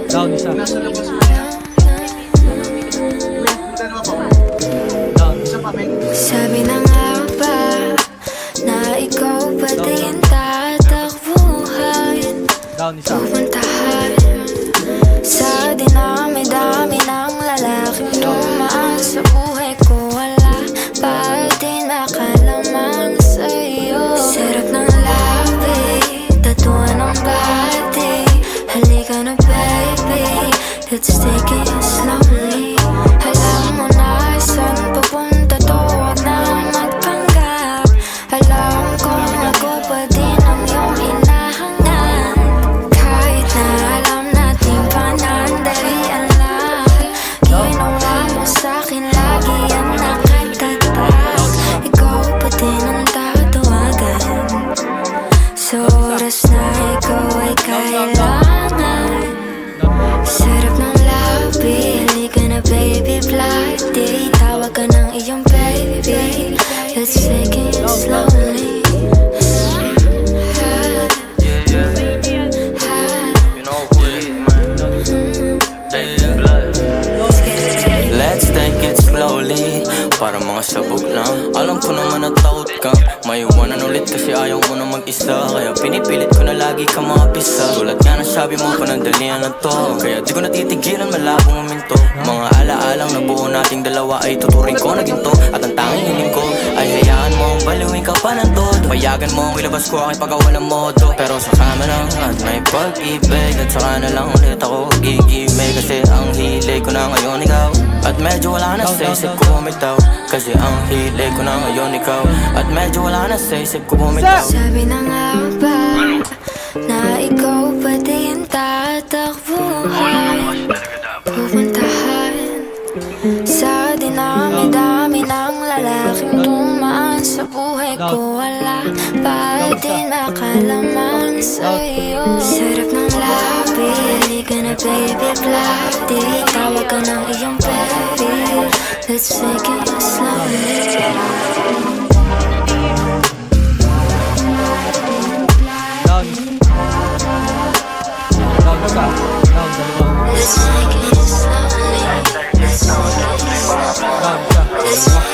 Down isa. Nasa labas mo siya. Dalawa pa. Down. Isa pa, men. Sabi na nga ba na ikaw pa din tatakbuhan, Down isa. pupuntahan sa dinami-dami ng lalaking dumaan sa buhay ko. Wala pa din makalaman sa'yo. Sarap ng labi, tatuan ng body. Halika na baby, let's take it slowly. Alam mo na saan papunta to, wag na magpanggap. Alam ko ako pa din ang iyong hinahanap. Kahit na alam natin panandalian lang, ginawa mo sa'kin lagi ang nakatatak. Ikaw pa din ang tatawagan sa oras na ikaw ay kailangan. Sarap ng labi, halika na baby, bloody. Tawag ka ng iyong baby, let's take it slowly. Let's take it slowly, para mga sabog lang. Alam ko naman na takot ka maiwanan ulit kasi ayaw mo na mag-isa. Kaya pinipilit ko na lagi ka mapisa. Tulad nga ng sabi mo, panandalian na to. Kaya di ko natitigilan, malabong uminto. Mga alaalang nabuo nating dalawa ay tuturing ko na ginto. At ang tanging hiling ko ay hayaan mo ang baliwin ka pa ng todo. Payagan mo ang ilabas ko aking paggawa ng modo. Pero sa camera at may pag-ibig, at saka na lang ulit ako gigimay. Kasi ang hilig ko na ngayon ikaw. At medyo wala na sa isip ko bumitaw. Kasi ang hilig ko na ngayon ikaw. At medyo wala na sa isip ko bumitaw. Sabi na nga ba na ikaw pa din tatakbuhan, pupuntahan sa dinami-dami ng lalaking dumaan sa buhay ko. Wala pa din makalaman sa'yo. Sarap ng labi, halika na baby, bloody. Tawag ka ng iyong baby, let's take it slowly. Down. Down isa. Down dalawa. Let's take it slowly. Let's take it slowly. Down isa.